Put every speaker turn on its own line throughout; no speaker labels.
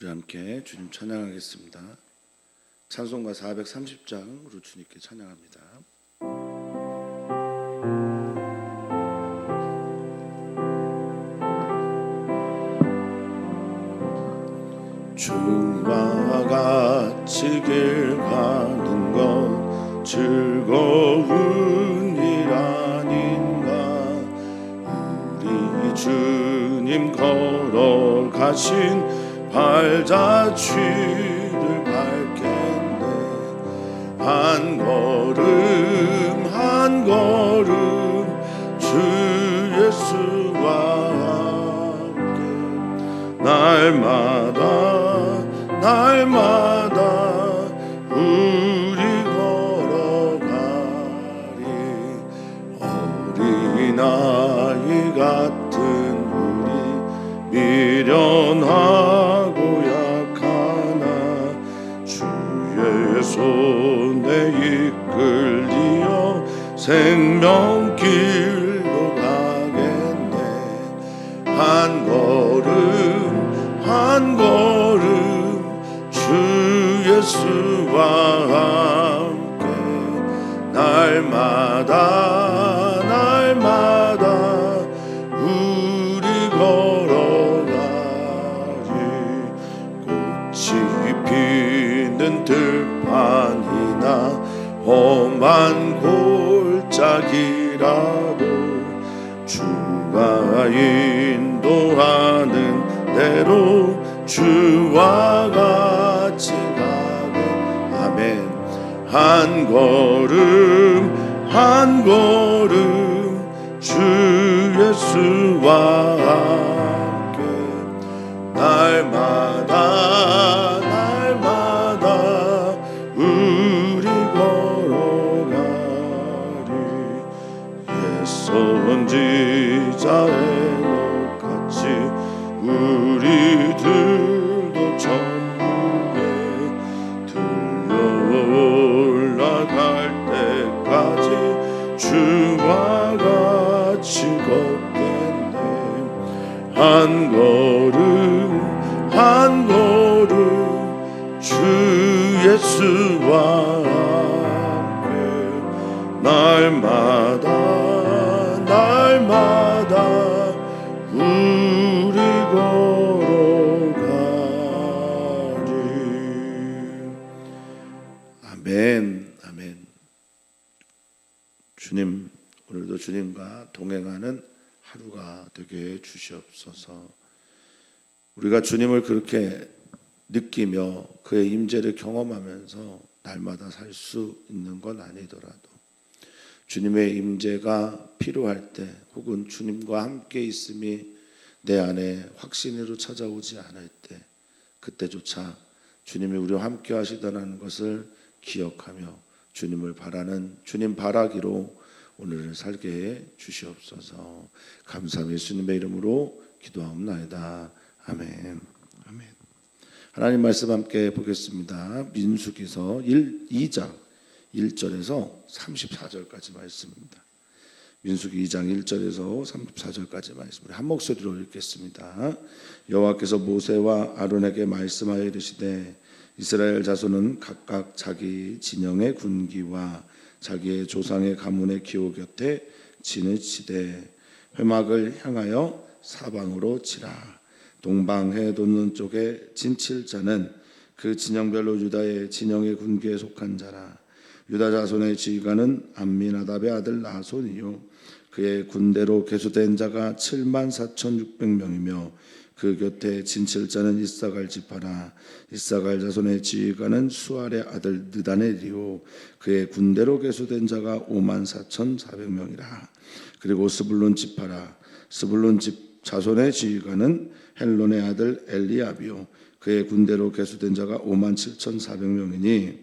우리 함께 주님 찬양하겠습니다. 찬송가 430장으로 주님께 찬양합니다. 주와 같이 길 가는 것 즐거운 일 아닌가. 우리 주님 걸어가신 발자취를 밟겠네. 한 걸음 한 걸음 주 예수와 함께 날마다 우리 걸어가리. 어린아이 같은 우리 미련하고 약하나 주의 손에 이끌리어 생명길로 가겠네. 한 걸음 주 예수와 함께 날마다 우리 걸어가리. 꽃이 피는 들판이나 험한 골짜기라도 주가 인도하는 대로 주와 같이 가게. 아멘. 한 걸음 주 예수와 함께 날마다 우리 걸어가리. 옛 선지자의 같이 우리들도 천국에 들려 올라갈 때까지 주와 같이 걷겠네. 한 걸음 주 예수와 함께 날마다 우리 걸어가리. 아멘. 주님, 오늘도 주님과 동행하는 하루가 되게 해 주시옵소서. 우리가 주님을 그렇게 느끼며 그의 임재를 경험하면서 날마다 살 수 있는 건 아니더라도 주님의 임재가 필요할 때, 혹은 주님과 함께 있음이 내 안에 확신으로 찾아오지 않을 때, 그때조차 주님이 우리와 함께 하시다는 것을 기억하며 주님을 바라는, 주님 바라기로 오늘을 살게 해 주시옵소서. 감사하며 예수님의 이름으로 기도하옵나이다. 아멘. 하나님 말씀 함께 보겠습니다. 민수기서 2장 1절에서 34절까지 말씀입니다. 민수기 2장 1절에서 34절까지 말씀, 우리 한 목소리로 읽겠습니다. 여호와께서 모세와 아론에게 말씀하여 이르시되 이스라엘 자손은 각각 자기 진영의 군기와 자기의 조상의 가문의 기호 곁에 진을 치되 회막을 향하여 사방으로 치라. 동방해 돋는 쪽에 진칠 자는 그 진영별로 유다의 진영의 군기에 속한 자라. 유다 자손의 지휘관은 암미나답의 아들 나손이요 그의 군대로 계수된 자가 74,600명이며 그 곁에 진칠 자는 이사갈 지파라. 이사갈 자손의 지휘관은 수알의 아들 느다넬이요 그의 군대로 계수된 자가 54,400명이라. 그리고 스불론 지파라. 스불론 집 자손의 지휘관은 헬론의 아들 엘리압이요 그의 군대로 계수된 자가 57,400명이니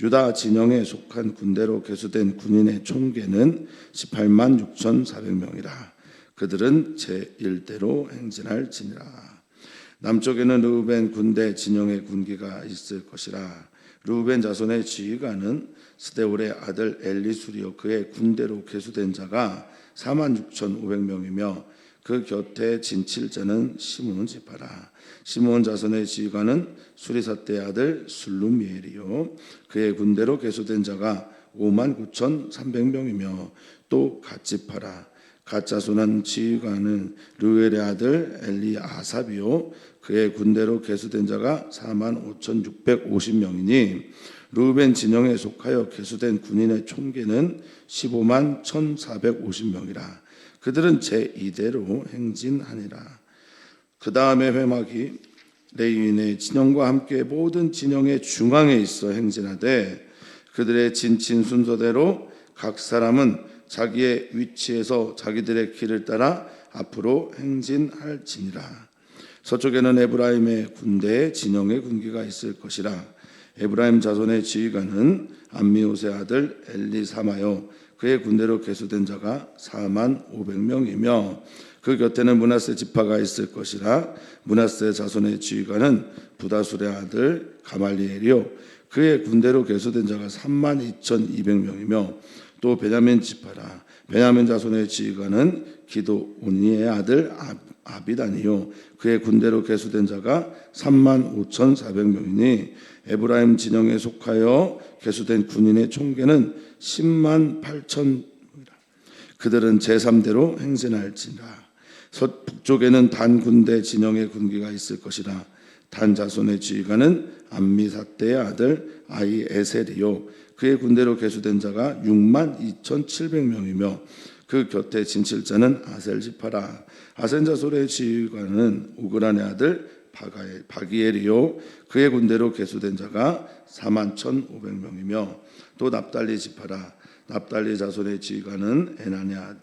유다 진영에 속한 군대로 계수된 군인의 총계는 186,400명이라. 그들은 제1대로 행진할지니라. 남쪽에는 르우벤 군대 진영의 군기가 있을 것이라. 르우벤 자손의 지휘관은 스데울의 아들 엘리수리요 그의 군대로 계수된 자가 46,500명이며 그 곁에 진칠자는 시므온 지파라. 시므온 자손의 지휘관은 수리사떼의 아들 술루미엘이요 그의 군대로 계수된 자가 59,300명이며 또 갓지파라. 갓 자손한 지휘관은 르웰의 아들 엘리아삽이요 그의 군대로 계수된 자가 45,650명이니 르우벤 진영에 속하여 계수된 군인의 총계는 151,450명이라. 그들은 제2대로 행진하니라. 그 다음에 회막이 레위인의 진영과 함께 모든 진영의 중앙에 있어 행진하되 그들의 진친 순서대로 각 사람은 자기의 위치에서 자기들의 길을 따라 앞으로 행진할지니라. 서쪽에는 에브라임의 군대의 진영의 군기가 있을 것이라. 에브라임 자손의 지휘관은 암미옷의 아들 엘리사마요 그의 군대로 계수된 자가 45,000명이며 그 곁에는 므낫세 지파가 있을 것이라. 므낫세 자손의 지휘관은 부다술의 아들 가말리엘이요 그의 군대로 계수된 자가 32,200명이며 또 베냐민 지파라. 베냐민 자손의 지휘관은 기도오니의 아들 아비단이요 그의 군대로 계수된 자가 35,400명이니 에브라임 진영에 속하여 계수된 군인의 총계는 108,000명이라. 그들은 제3대로 행진할지라. 서북쪽에는 단 군대 진영의 군기가 있을 것이라. 단 자손의 지휘관은 암미사떼의 아들 아이에셀이요 그의 군대로 계수된 자가 62,700명이며 그 곁에 진칠자는 아셀지파라. 아센 자손의 지휘관은 우그란의 아들 바기엘이요 그의 군대로 계수된 자가 41,500명이며 또 납달리 지파라. 납달리 자손의 지휘관은 에나의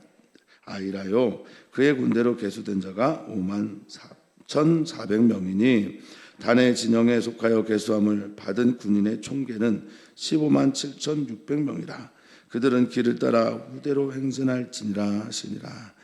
아이라요 그의 군대로 계수된 자가 54,400명이니 단의 진영에 속하여 계수함을 받은 군인의 총계는 157,600명이라. 그들은 길을 따라 후대로 행진할지니라 하시니라.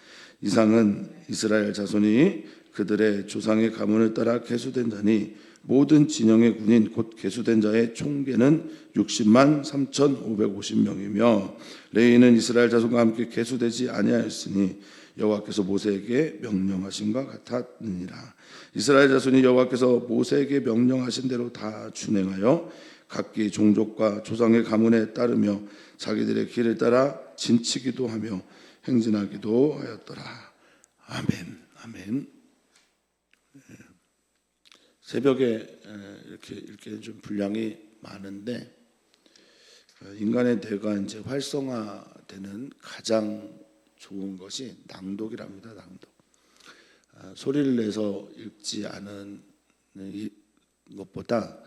이상은 이스라엘 자손이 그들의 조상의 가문을 따라 계수된 자니 모든 진영의 군인 곧 계수된 자의 총계는 603,550명이며 레위는 이스라엘 자손과 함께 계수되지 아니하였으니 여호와께서 모세에게 명령하신 것 같았느니라. 이스라엘 자손이 여호와께서 모세에게 명령하신 대로 다 준행하여 각기 종족과 조상의 가문에 따르며 자기들의 길을 따라 진치기도 하며 행진하기도 하였더라. 아멘. 아멘. 새벽에 이렇게 읽기에는 좀 분량이 많은데 인간의 뇌가 이제 활성화되는 가장 좋은 것이 낭독이랍니다. 낭독. 소리를 내서 읽지 않은 것보다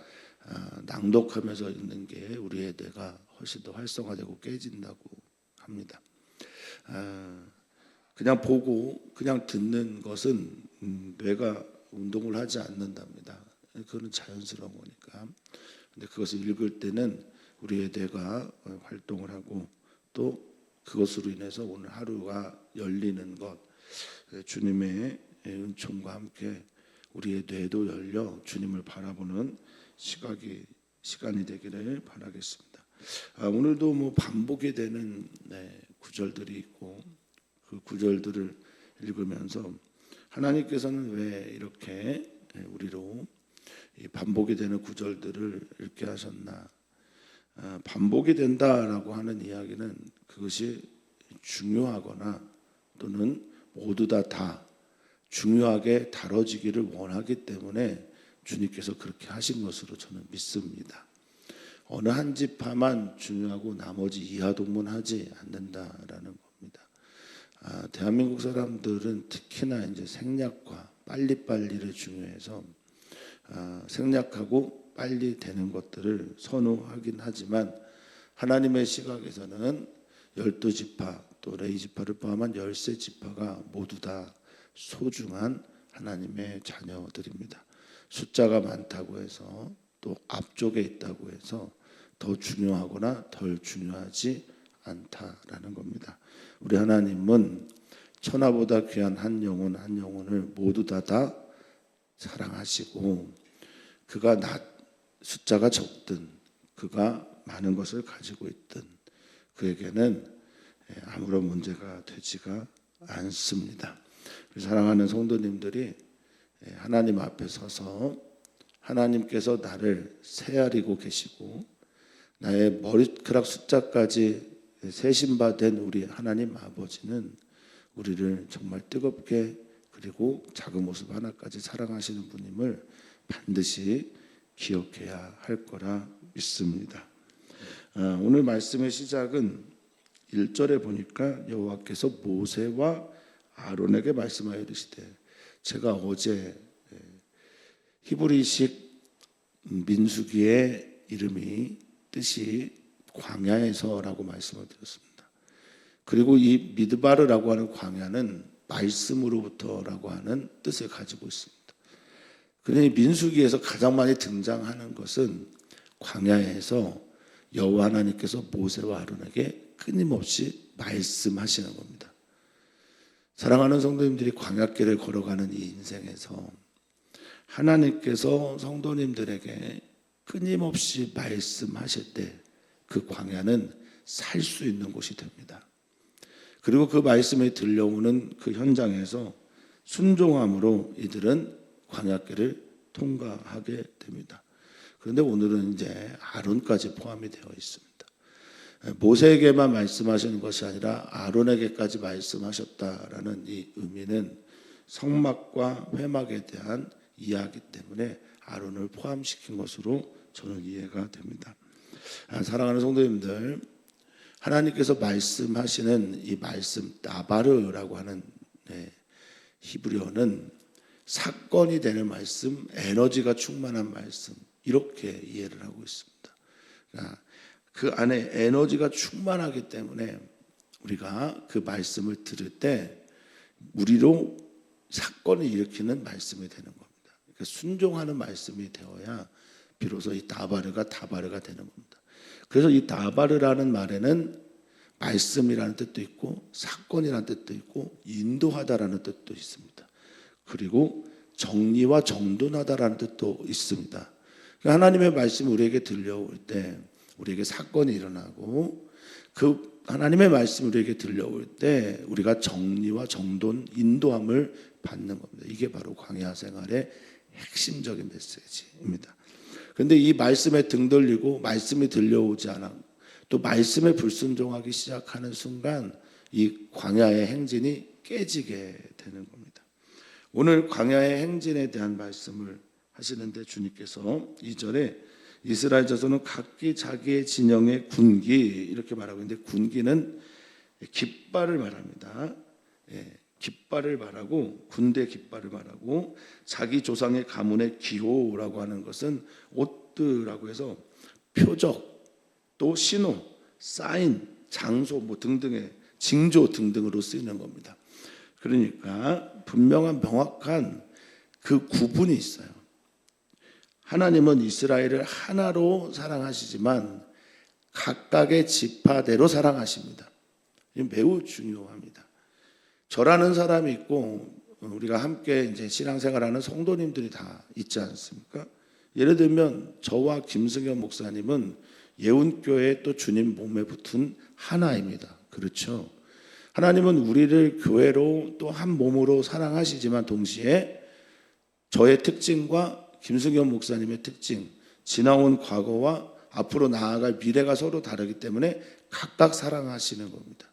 낭독하면서 읽는 게 우리의 뇌가 훨씬 더 활성화되고 깨진다고 합니다. 그냥 보고 그냥 듣는 것은 뇌가 운동을 하지 않는답니다. 그거는 자연스러운 거니까. 근데 그것을 읽을 때는 우리의 뇌가 활동을 하고 또 그것으로 인해서 오늘 하루가 열리는 것, 주님의 은총과 함께 우리의 뇌도 열려 주님을 바라보는 시간이 되기를 바라겠습니다. 오늘도 뭐 반복이 되는 구절들이 있고 그 구절들을 읽으면서 하나님께서는 왜 이렇게 우리로 이 반복이 되는 구절들을 읽게 하셨나? 반복이 된다라고 하는 이야기는 그것이 중요하거나 또는 모두 다 중요하게 다뤄지기를 원하기 때문에 주님께서 그렇게 하신 것으로 저는 믿습니다. 어느 한 지파만 중요하고 나머지 이하동문하지 않는다라는 겁니다. 대한민국 사람들은 특히나 이제 생략과 빨리빨리를 중요해서 생략하고 빨리 되는 것들을 선호하긴 하지만 하나님의 시각에서는 12지파 또 레위지파를 포함한 13지파가 모두 다 소중한 하나님의 자녀들입니다. 숫자가 많다고 해서 또 앞쪽에 있다고 해서 더 중요하거나 덜 중요하지 않다라는 겁니다. 우리 하나님은 천하보다 귀한 한 영혼을 모두 다 사랑하시고 그가 숫자가 적든 그가 많은 것을 가지고 있든 그에게는 아무런 문제가 되지가 않습니다. 우리 사랑하는 성도님들이 하나님 앞에 서서 하나님께서 나를 세아리고 계시고 나의 머리카락 숫자까지 세심받은 우리 하나님 아버지는 우리를 정말 뜨겁게 그리고 작은 모습 하나까지 사랑하시는 분임을 반드시 기억해야 할 거라 믿습니다. 오늘 말씀의 시작은 1절에 보니까 여호와께서 모세와 아론에게 말씀하여 이르시되, 제가 어제 히브리식 민수기의 이름이 뜻이 광야에서라고 말씀을 드렸습니다. 그리고 이 미드바르라고 하는 광야는 말씀으로부터라고 하는 뜻을 가지고 있습니다. 그러니 민수기에서 가장 많이 등장하는 것은 광야에서 여호와 하나님께서 모세와 아론에게 끊임없이 말씀하시는 겁니다. 사랑하는 성도님들이 광야길을 걸어가는 이 인생에서 하나님께서 성도님들에게 끊임없이 말씀하실 때 그 광야는 살 수 있는 곳이 됩니다. 그리고 그 말씀이 들려오는 그 현장에서 순종함으로 이들은 광야길을 통과하게 됩니다. 그런데 오늘은 이제 아론까지 포함이 되어 있습니다. 모세에게만 말씀하시는 것이 아니라 아론에게까지 말씀하셨다라는 이 의미는 성막과 회막에 대한 이야기 때문에 아론을 포함시킨 것으로 저는 이해가 됩니다. 사랑하는 성도님들, 하나님께서 말씀하시는 이 말씀 나바르라고 하는 히브리어는 사건이 되는 말씀, 에너지가 충만한 말씀, 이렇게 이해를 하고 있습니다. 그러니까 그 안에 에너지가 충만하기 때문에 우리가 그 말씀을 들을 때 우리로 사건을 일으키는 말씀이 되는 겁니다. 그러니까 순종하는 말씀이 되어야 비로소 이 다바르가 되는 겁니다. 그래서 이 다바르라는 말에는 말씀이라는 뜻도 있고 사건이라는 뜻도 있고 인도하다라는 뜻도 있습니다. 그리고 정리와 정돈하다라는 뜻도 있습니다. 그러니까 하나님의 말씀이 우리에게 들려올 때 우리에게 사건이 일어나고 그 하나님의 말씀이 우리에게 들려올 때 우리가 정리와 정돈, 인도함을 받는 겁니다. 이게 바로 광야 생활의 핵심적인 메시지입니다. 그런데 이 말씀에 등 돌리고 말씀이 들려오지 않아 또 말씀에 불순종하기 시작하는 순간 이 광야의 행진이 깨지게 되는 겁니다. 오늘 광야의 행진에 대한 말씀을 하시는데 주님께서 2절에 이스라엘 자손은 각기 자기의 진영의 군기 이렇게 말하고 있는데 군기는 깃발을 말합니다. 깃발을 말하고 군대 깃발을 말하고 자기 조상의 가문의 기호라고 하는 것은 옷드라고 해서 표적 또 신호, 사인, 장소 뭐 등등의 징조 등등으로 쓰이는 겁니다. 그러니까 분명한 명확한 그 구분이 있어요. 하나님은 이스라엘을 하나로 사랑하시지만 각각의 지파대로 사랑하십니다. 이게 매우 중요합니다. 저라는 사람이 있고 우리가 함께 이제 신앙생활하는 성도님들이 다 있지 않습니까? 예를 들면 저와 김승현 목사님은 예운교회 또 주님 몸에 붙은 하나입니다. 그렇죠? 하나님은 우리를 교회로 또 한 몸으로 사랑하시지만 동시에 저의 특징과 김승현 목사님의 특징, 지나온 과거와 앞으로 나아갈 미래가 서로 다르기 때문에 각각 사랑하시는 겁니다.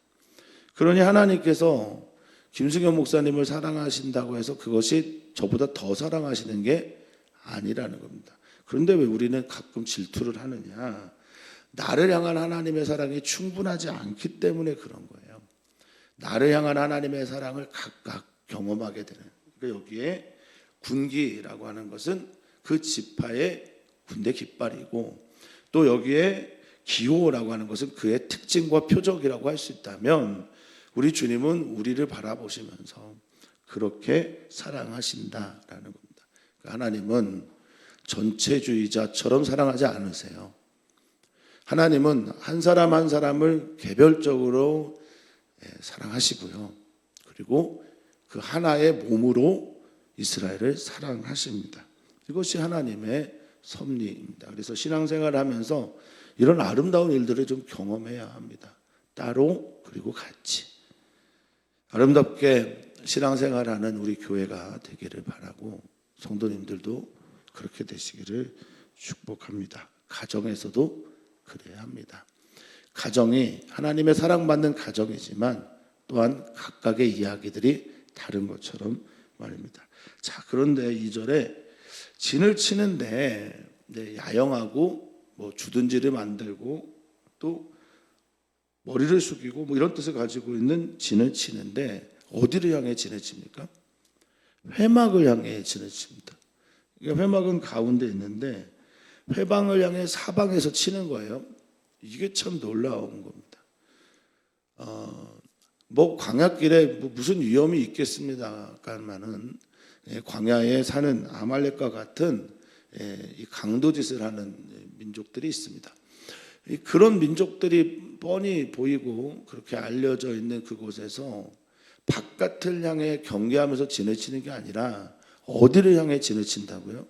그러니 하나님께서 김승현 목사님을 사랑하신다고 해서 그것이 저보다 더 사랑하시는 게 아니라는 겁니다. 그런데 왜 우리는 가끔 질투를 하느냐? 나를 향한 하나님의 사랑이 충분하지 않기 때문에 그런 거예요. 나를 향한 하나님의 사랑을 각각 경험하게 되는. 그러니까 여기에 군기라고 하는 것은 그 지파의 군대 깃발이고 또 여기에 기호라고 하는 것은 그의 특징과 표적이라고 할 수 있다면 우리 주님은 우리를 바라보시면서 그렇게 사랑하신다라는 겁니다. 하나님은 전체주의자처럼 사랑하지 않으세요. 하나님은 한 사람 한 사람을 개별적으로 사랑하시고요. 그리고 그 하나의 몸으로 이스라엘을 사랑하십니다. 이것이 하나님의 섭리입니다. 그래서 신앙생활을 하면서 이런 아름다운 일들을 좀 경험해야 합니다. 따로 그리고 같이. 아름답게 신앙생활하는 우리 교회가 되기를 바라고 성도님들도 그렇게 되시기를 축복합니다. 가정에서도 그래야 합니다. 가정이 하나님의 사랑받는 가정이지만 또한 각각의 이야기들이 다른 것처럼 말입니다. 자, 그런데 2절에 진을 치는데 야영하고 뭐 주둔지를 만들고 또 머리를 숙이고 뭐 이런 뜻을 가지고 있는 진을 치는데 어디를 향해 진을 칩니까? 회막을 향해 진을 칩니다. 그러니까 회막은 가운데 있는데 회방을 향해 사방에서 치는 거예요. 이게 참 놀라운 겁니다. 뭐 광야길에 무슨 위험이 있겠습니다만은 광야에 사는 아말렉과 같은 이 강도짓을 하는 민족들이 있습니다. 그런 민족들이 뻔히 보이고 그렇게 알려져 있는 그곳에서 바깥을 향해 경계하면서 진을 치는 게 아니라 어디를 향해 진을 친다고요?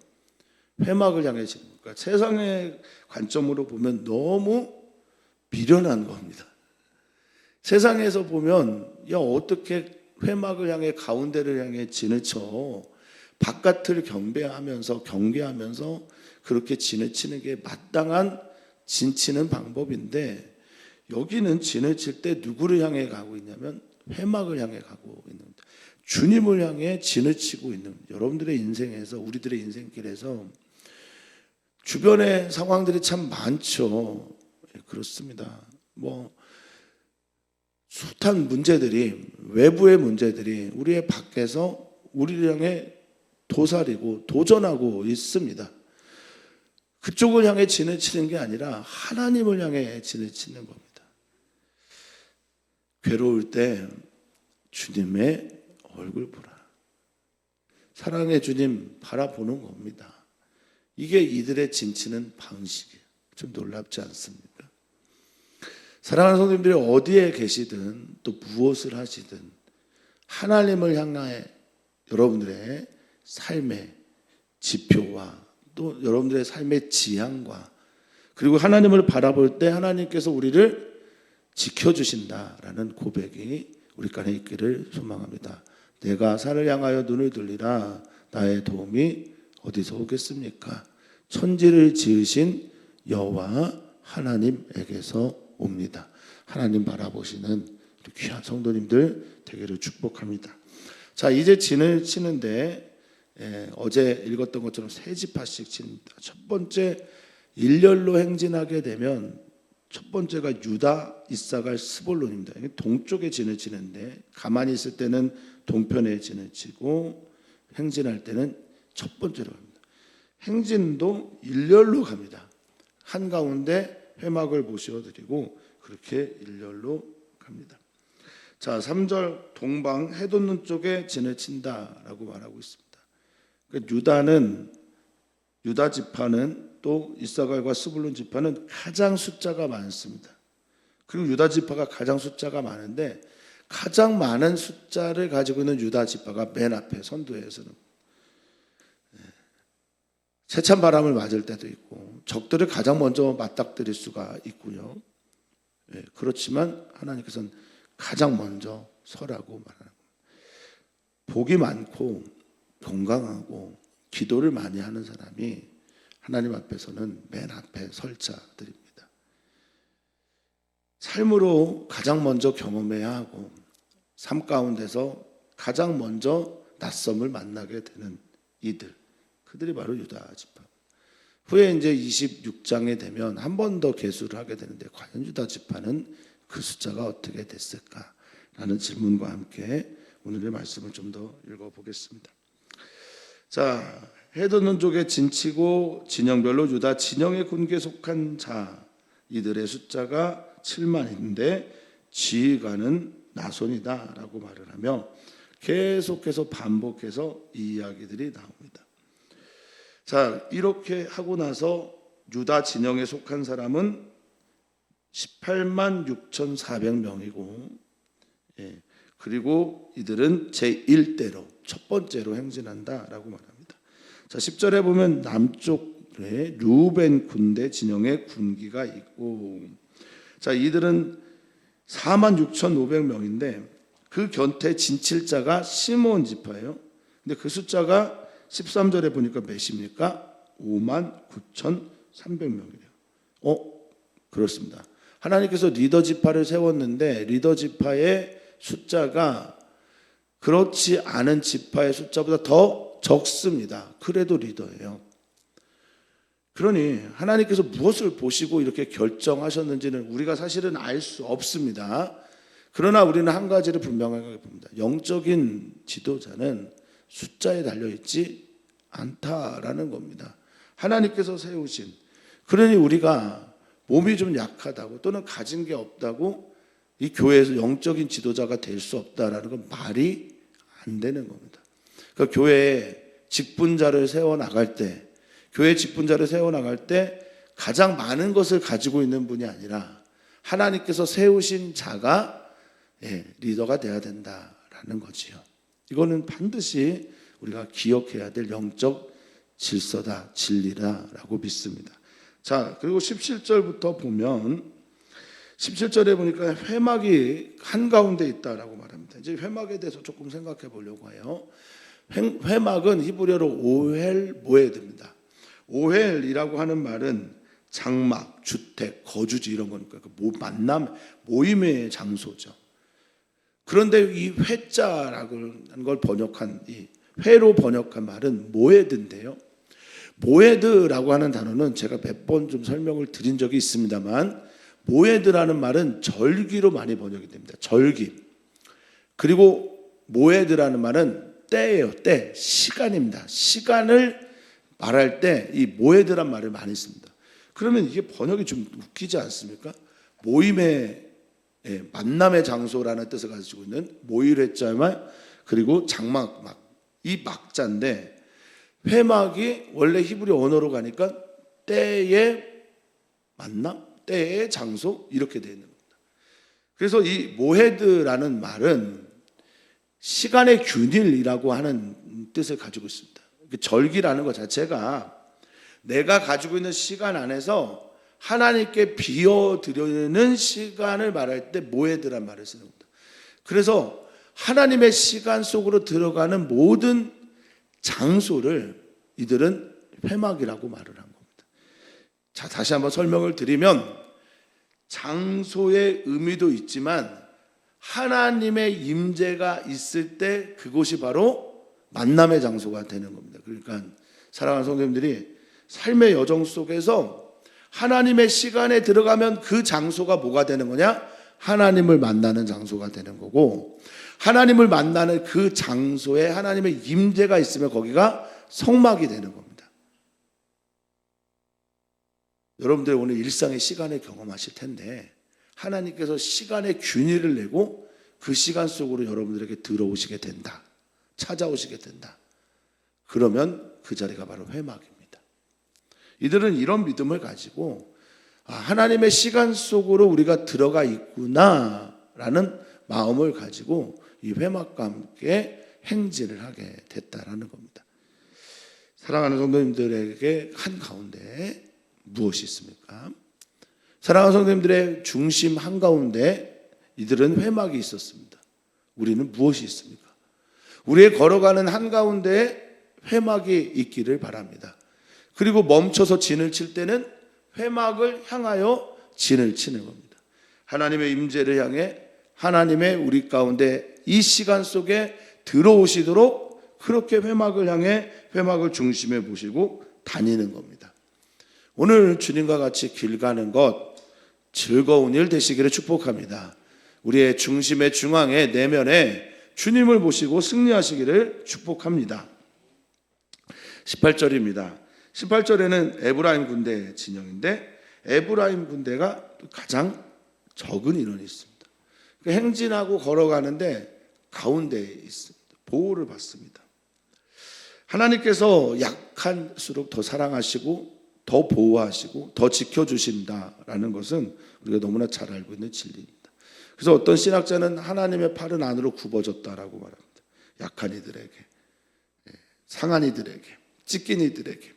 회막을 향해 치는 거예요. 그러니까 세상의 관점으로 보면 너무 미련한 겁니다. 세상에서 보면 야 어떻게 회막을 향해 가운데를 향해 진을 쳐 바깥을 경계하면서 그렇게 진을 치는 게 마땅한 진 치는 방법인데 여기는 진을 칠 때 누구를 향해 가고 있냐면 회막을 향해 가고 있는 겁니다. 주님을 향해 진을 치고 있는 여러분들의 인생에서 우리들의 인생길에서 주변의 상황들이 참 많죠. 그렇습니다. 뭐 숱한 문제들이 외부의 문제들이 우리의 밖에서 우리를 향해 도사리고 도전하고 있습니다. 그쪽을 향해 진을 치는 게 아니라 하나님을 향해 진을 치는 겁니다. 괴로울 때 주님의 얼굴 보라. 사랑의 주님 바라보는 겁니다. 이게 이들의 진치는 방식이에요. 좀 놀랍지 않습니까? 사랑하는 성도님들이 어디에 계시든 또 무엇을 하시든 하나님을 향해 여러분들의 삶의 지표와 또 여러분들의 삶의 지향과 그리고 하나님을 바라볼 때 하나님께서 우리를 지켜주신다라는 고백이 우리 간에 있기를 소망합니다. 내가 산을 향하여 눈을 돌리라. 나의 도움이 어디서 오겠습니까? 천지를 지으신 여호와 하나님에게서 옵니다. 하나님 바라보시는 귀한 성도님들 되기를 축복합니다. 자, 이제 진을 치는데 어제 읽었던 것처럼 세 지파씩 칩니다. 첫 번째 일렬로 행진하게 되면 첫 번째가 유다, 이사갈, 스볼론입니다. 동쪽에 진을 치는데 가만히 있을 때는 동편에 진을 치고 행진할 때는 첫 번째로 갑니다. 행진도 일렬로 갑니다. 한가운데 회막을 모셔드리고 그렇게 일렬로 갑니다. 자, 3절 동방 해돋는 쪽에 진을 친다라고 말하고 있습니다. 그러니까 유다 지파는 또 이사갈과 스불론 지파는 가장 숫자가 많습니다. 그리고 유다 지파가 가장 숫자가 많은데 가장 많은 숫자를 가지고 있는 유다 지파가 맨 앞에 선두에서는 세찬 바람을 맞을 때도 있고 적들을 가장 먼저 맞닥뜨릴 수가 있고요. 그렇지만 하나님께서는 가장 먼저 서라고 말하는 겁니다. 복이 많고 건강하고 기도를 많이 하는 사람이 하나님 앞에서는 맨 앞에 설 자들입니다. 삶으로 가장 먼저 경험해야 하고 삶 가운데서 가장 먼저 낯섦을 만나게 되는 이들, 그들이 바로 유다 지파. 후에 이제 26장에 되면 한 번 더 계수를 하게 되는데 과연 유다 지파는 그 숫자가 어떻게 됐을까라는 질문과 함께 오늘의 말씀을 좀 더 읽어보겠습니다. 자, 해돋는 쪽에 진치고 진영별로 유다 진영의 군계에 속한 자 이들의 숫자가 7만인데 지휘관은 나손이다라고 말을 하며 계속해서 반복해서 이 이야기들이 나옵니다. 자, 이렇게 하고 나서 유다 진영에 속한 사람은 18만 6,400명이고 그리고 이들은 제1대로 첫 번째로 행진한다라고 말합니다. 자, 10절에 보면 남쪽에 르우벤 군대 진영의 군기가 있고 자, 이들은 46,500명인데 그 곁에 진칠자가 시므온 지파예요. 근데 그 숫자가 13절에 보니까 몇입니까? 59,300명이래요. 그렇습니다. 하나님께서 리더 지파를 세웠는데 리더 지파의 숫자가 그렇지 않은 지파의 숫자보다 더 적습니다. 그래도 리더예요. 그러니 하나님께서 무엇을 보시고 이렇게 결정하셨는지는 우리가 사실은 알 수 없습니다. 그러나 우리는 한 가지를 분명하게 봅니다. 영적인 지도자는 숫자에 달려있지 않다라는 겁니다. 하나님께서 세우신, 그러니 우리가 몸이 좀 약하다고 또는 가진 게 없다고 이 교회에서 영적인 지도자가 될 수 없다라는 건 말이 안 되는 겁니다. 그러니까 교회에 직분자를 세워나갈 때, 교회 직분자를 세워나갈 때 가장 많은 것을 가지고 있는 분이 아니라 하나님께서 세우신 자가 리더가 돼야 된다라는 거지요. 이거는 반드시 우리가 기억해야 될 영적 질서다, 진리다라고 믿습니다. 자, 그리고 17절부터 보면 17절에 보니까 회막이 한가운데 있다라고 말합니다. 이제 회막에 대해서 조금 생각해 보려고 해요. 회막은 히브리어로 오헬 모에드입니다. 오헬이라고 하는 말은 장막, 주택, 거주지 이런 거니까 만남, 모임의 장소죠. 그런데 이 회자라고 하는 걸 번역한, 이 회로 번역한 말은 모에드인데요. 모에드라고 하는 단어는 제가 몇 번 좀 설명을 드린 적이 있습니다만, 모에드라는 말은 절기로 많이 번역이 됩니다. 절기. 그리고 모에드라는 말은 때예요. 때, 시간입니다. 시간을 말할 때 이 모에드란 말을 많이 씁니다. 그러면 이게 번역이 좀 웃기지 않습니까? 모임의 만남의 장소라는 뜻을 가지고 있는 모일회자말, 그리고 장막, 이 막자인데, 회막이 원래 히브리 언어로 가니까 때의 만남, 때의 장소 이렇게 되어 있는 겁니다. 그래서 이 모헤드라는 말은 시간의 균일이라고 하는 뜻을 가지고 있습니다. 절기라는 것 자체가 내가 가지고 있는 시간 안에서 하나님께 비워드리는 시간을 말할 때 모헤드란 말을 쓰는 겁니다. 그래서 하나님의 시간 속으로 들어가는 모든 장소를 이들은 회막이라고 말을 한 겁니다. 자, 다시 한번 설명을 드리면 장소의 의미도 있지만 하나님의 임재가 있을 때 그곳이 바로 만남의 장소가 되는 겁니다. 그러니까 사랑하는 성도님들이 삶의 여정 속에서 하나님의 시간에 들어가면 그 장소가 뭐가 되는 거냐? 하나님을 만나는 장소가 되는 거고, 하나님을 만나는 그 장소에 하나님의 임재가 있으면 거기가 성막이 되는 겁니다. 여러분들 오늘 일상의 시간을 경험하실 텐데 하나님께서 시간의 균일을 내고 그 시간 속으로 여러분들에게 들어오시게 된다, 찾아오시게 된다. 그러면 그 자리가 바로 회막입니다. 이들은 이런 믿음을 가지고 하나님의 시간 속으로 우리가 들어가 있구나라는 마음을 가지고 이 회막과 함께 행진을 하게 됐다라는 겁니다. 사랑하는 성도님들에게 한가운데 무엇이 있습니까? 사랑하는 성도님들의 중심 한가운데 이들은 회막이 있었습니다. 우리는 무엇이 있습니까? 우리의 걸어가는 한가운데에 회막이 있기를 바랍니다. 그리고 멈춰서 진을 칠 때는 회막을 향하여 진을 치는 겁니다. 하나님의 임재를 향해 하나님의 우리 가운데 이 시간 속에 들어오시도록 그렇게 회막을 향해 회막을 중심에 모시고 다니는 겁니다. 오늘 주님과 같이 길 가는 것 즐거운 일 되시기를 축복합니다. 우리의 중심의 중앙에 내면에 주님을 모시고 승리하시기를 축복합니다. 18절입니다. 18절에는 에브라임 군대 진영인데 에브라임 군대가 가장 적은 인원이 있습니다. 행진하고 걸어가는데 가운데에 있습니다. 보호를 받습니다. 하나님께서 약할수록 더 사랑하시고 더 보호하시고 더 지켜주신다라는 것은 우리가 너무나 잘 알고 있는 진리입니다. 그래서 어떤 신학자는 하나님의 팔은 안으로 굽어졌다라고 말합니다. 약한 이들에게, 상한 이들에게, 찢긴 이들에게,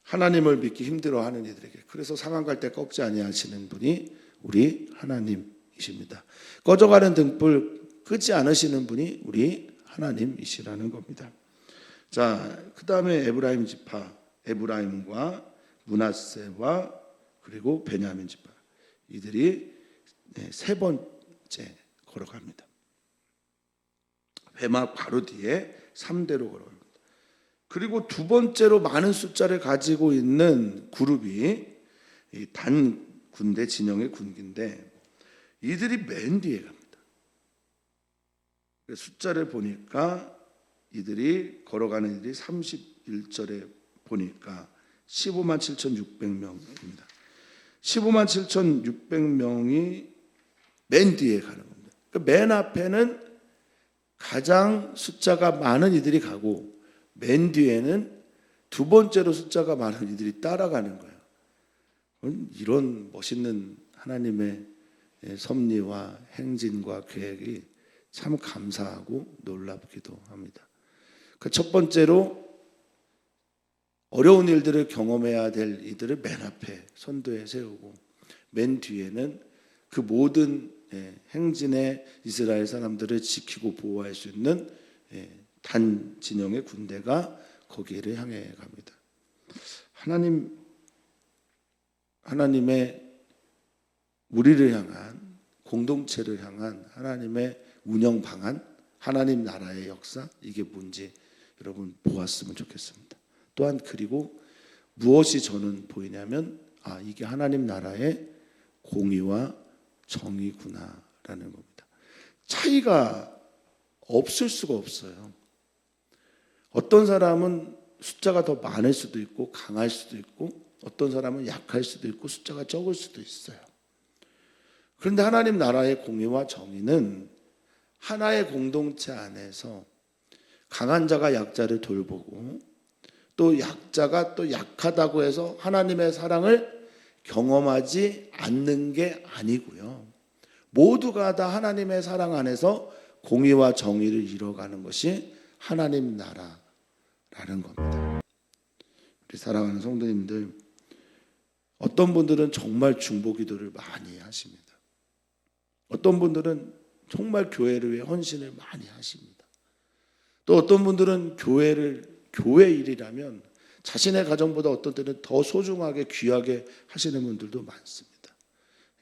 하나님을 믿기 힘들어하는 이들에게. 그래서 상한 갈 때 꺾지 아니하시는 분이 우리 하나님이십니다. 꺼져가는 등불 끄지 않으시는 분이 우리 하나님이시라는 겁니다. 자, 그 다음에 에브라임 지파, 에브라임과 므낫세와 그리고 베냐민 지파, 이들이 세 번째 걸어갑니다. 회막 바로 뒤에 3대로 걸어갑니다. 그리고 두 번째로 많은 숫자를 가지고 있는 그룹이 단 군대 진영의 군기인데, 이들이 맨 뒤에 갑니다. 숫자를 보니까 이들이 걸어가는 이들이 31절에 보니까 15만 7,600명입니다. 15만 7,600명이 맨 뒤에 가는 겁니다. 그러니까 맨 앞에는 가장 숫자가 많은 이들이 가고, 맨 뒤에는 두 번째로 숫자가 많은 이들이 따라가는 거예요. 이런 멋있는 하나님의 섭리와 행진과 계획이 참 감사하고 놀랍기도 합니다. 그 첫 번째로 어려운 일들을 경험해야 될 이들을 맨 앞에 선두에 세우고, 맨 뒤에는 그 모든 행진의 이스라엘 사람들을 지키고 보호할 수 있는 단 진영의 군대가 거기를 향해 갑니다. 하나님의 우리를 향한, 공동체를 향한 하나님의 운영 방안, 하나님 나라의 역사, 이게 뭔지 여러분 보았으면 좋겠습니다. 또한 그리고 무엇이 저는 보이냐면, 이게 하나님 나라의 공의와 정의구나라는 겁니다. 차이가 없을 수가 없어요. 어떤 사람은 숫자가 더 많을 수도 있고 강할 수도 있고, 어떤 사람은 약할 수도 있고 숫자가 적을 수도 있어요. 그런데 하나님 나라의 공의와 정의는 하나의 공동체 안에서 강한 자가 약자를 돌보고, 또 약자가 또 약하다고 해서 하나님의 사랑을 경험하지 않는 게 아니고요. 모두가 다 하나님의 사랑 안에서 공의와 정의를 이뤄가는 것이 하나님 나라라는 겁니다. 우리 사랑하는 성도님들, 어떤 분들은 정말 중보기도를 많이 하십니다. 어떤 분들은 정말 교회를 위해 헌신을 많이 하십니다. 또 어떤 분들은 교회 일이라면 자신의 가정보다 어떤 때는 더 소중하게 귀하게 하시는 분들도 많습니다.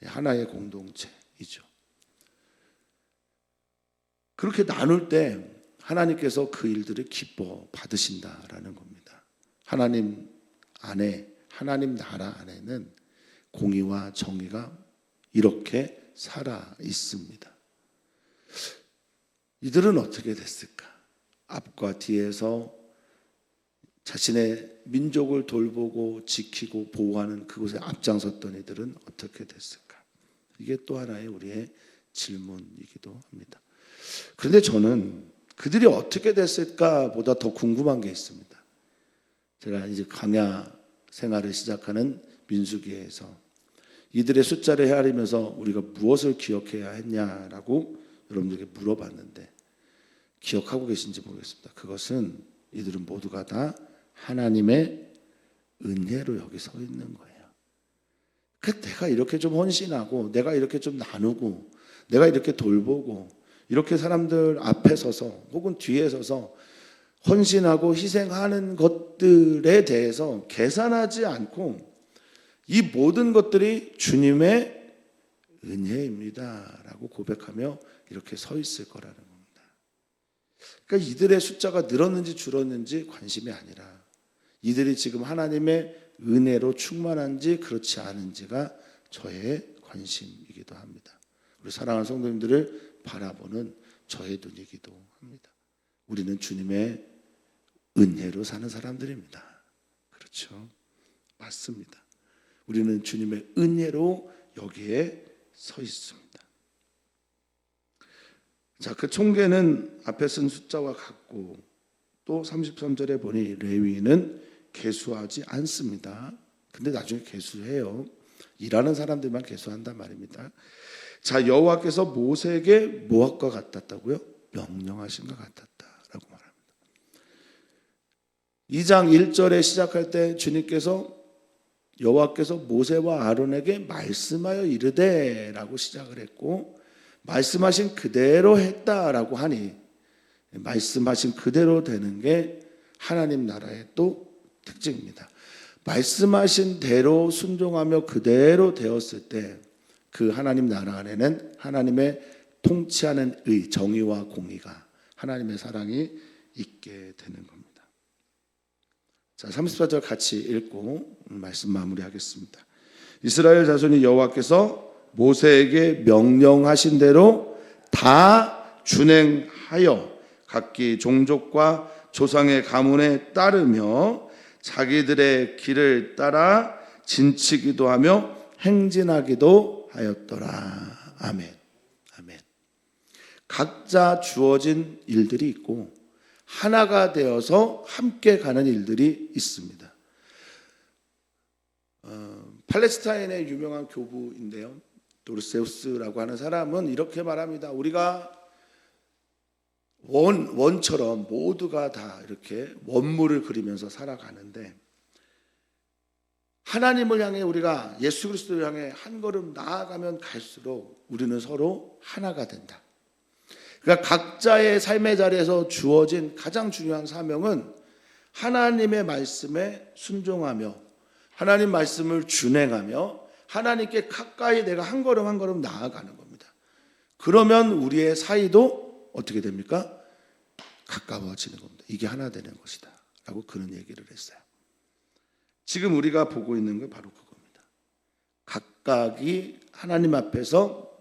하나의 공동체이죠. 그렇게 나눌 때 하나님께서 그 일들을 기뻐 받으신다라는 겁니다. 하나님 안에, 하나님 나라 안에는 공의와 정의가 이렇게 살아 있습니다. 이들은 어떻게 됐을까? 앞과 뒤에서 자신의 민족을 돌보고 지키고 보호하는 그곳에 앞장섰던 이들은 어떻게 됐을까? 이게 또 하나의 우리의 질문이기도 합니다. 그런데 저는 그들이 어떻게 됐을까 보다 더 궁금한 게 있습니다. 제가 이제 광야 생활을 시작하는 민수기에서 이들의 숫자를 헤아리면서 우리가 무엇을 기억해야 했냐라고 여러분들에게 물어봤는데, 기억하고 계신지 모르겠습니다. 그것은 이들은 모두가 다 하나님의 은혜로 여기 서 있는 거예요. 내가 이렇게 좀 헌신하고, 내가 이렇게 좀 나누고, 내가 이렇게 돌보고, 이렇게 사람들 앞에 서서 혹은 뒤에 서서 헌신하고 희생하는 것들에 대해서 계산하지 않고, 이 모든 것들이 주님의 은혜입니다 라고 고백하며 이렇게 서 있을 거라는 겁니다. 그러니까 이들의 숫자가 늘었는지 줄었는지 관심이 아니라, 이들이 지금 하나님의 은혜로 충만한지 그렇지 않은지가 저의 관심이기도 합니다. 우리 사랑하는 성도님들을 바라보는 저의 눈이기도 합니다. 우리는 주님의 은혜로 사는 사람들입니다. 그렇죠? 맞습니다. 우리는 주님의 은혜로 여기에 서 있습니다. 자, 그 총계는 앞에 쓴 숫자와 같고, 또 33절에 보니 레위인은 계수하지 않습니다. 근데 나중에 계수해요. 일하는 사람들만 계수한단 말입니다. 자, 여호와께서 모세에게 무엇과 같았다고요? 명령하신 것 같았다라고 말합니다. 2장 1절에 시작할 때 주님께서 여호와께서 모세와 아론에게 말씀하여 이르되 라고 시작을 했고, 말씀하신 그대로 했다라고 하니 말씀하신 그대로 되는 게 하나님 나라의 또 특징입니다. 말씀하신 대로 순종하며 그대로 되었을 때 그 하나님 나라 안에는 하나님의 통치하는 의, 정의와 공의가, 하나님의 사랑이 있게 되는 겁니다. 자, 34절 같이 읽고 말씀 마무리하겠습니다. 이스라엘 자손이 여호와께서 모세에게 명령하신 대로 다 준행하여 각기 종족과 조상의 가문에 따르며 자기들의 길을 따라 진치기도 하며 행진하기도 하였더라. 아멘. 아멘. 각자 주어진 일들이 있고 하나가 되어서 함께 가는 일들이 있습니다. 팔레스타인의 유명한 교부인데요, 도르세우스라고 하는 사람은 이렇게 말합니다. 우리가 원처럼 모두가 다 이렇게 원물을 그리면서 살아가는데 하나님을 향해 우리가 예수 그리스도를 향해 한 걸음 나아가면 갈수록 우리는 서로 하나가 된다. 그러니까 각자의 삶의 자리에서 주어진 가장 중요한 사명은 하나님의 말씀에 순종하며 하나님 말씀을 준행하며 하나님께 가까이 내가 한 걸음 한 걸음 나아가는 겁니다. 그러면 우리의 사이도 어떻게 됩니까? 가까워지는 겁니다. 이게 하나 되는 것이다 라고 그런 얘기를 했어요. 지금 우리가 보고 있는 건 바로 그겁니다. 각각이 하나님 앞에서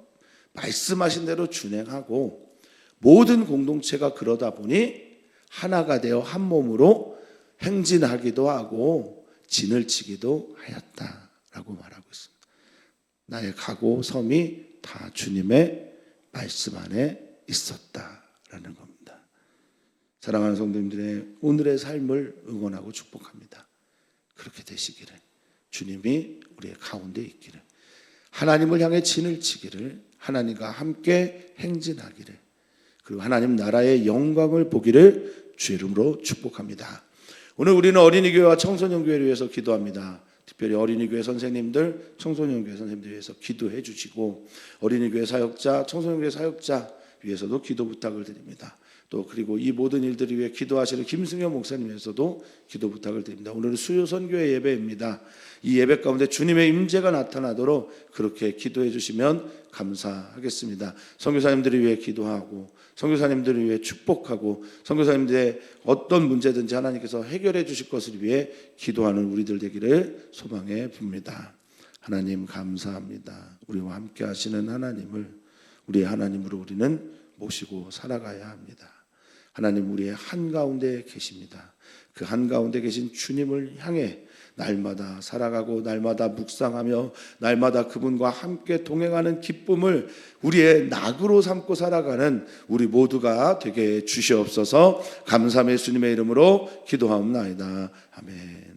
말씀하신 대로 준행하고 모든 공동체가 그러다 보니 하나가 되어 한 몸으로 행진하기도 하고 진을 치기도 하였다라고 말하고 있습니다. 나의 가고 섬이 다 주님의 말씀 안에 있었다라는 겁니다. 사랑하는 성도님들의 오늘의 삶을 응원하고 축복합니다. 그렇게 되시기를, 주님이 우리의 가운데 있기를, 하나님을 향해 진을 치기를, 하나님과 함께 행진하기를, 그리고 하나님 나라의 영광을 보기를 주의 이름으로 축복합니다. 오늘 우리는 어린이교회와 청소년교회를 위해서 기도합니다. 특별히 어린이교회 선생님들, 청소년교회 선생님들 위해서 기도해 주시고 어린이교회 사역자, 청소년교회 사역자 위해서도 기도 부탁을 드립니다. 또 그리고 이 모든 일들을 위해 기도하시는 김승현 목사님 위해서도 기도 부탁을 드립니다. 오늘은 수요 선교회 예배입니다. 이 예배 가운데 주님의 임재가 나타나도록 그렇게 기도해 주시면 감사하겠습니다. 선교사님들을 위해 기도하고 선교사님들을 위해 축복하고 선교사님들의 어떤 문제든지 하나님께서 해결해 주실 것을 위해 기도하는 우리들 되기를 소망해 봅니다. 하나님 감사합니다. 우리와 함께 하시는 하나님을 우리의 하나님으로 우리는 모시고 살아가야 합니다. 하나님 우리의 한가운데 계십니다. 그 한가운데 계신 주님을 향해 날마다 살아가고 날마다 묵상하며 날마다 그분과 함께 동행하는 기쁨을 우리의 낙으로 삼고 살아가는 우리 모두가 되게 주시옵소서. 감사함의 예수님의 이름으로 기도하옵나이다. 아멘.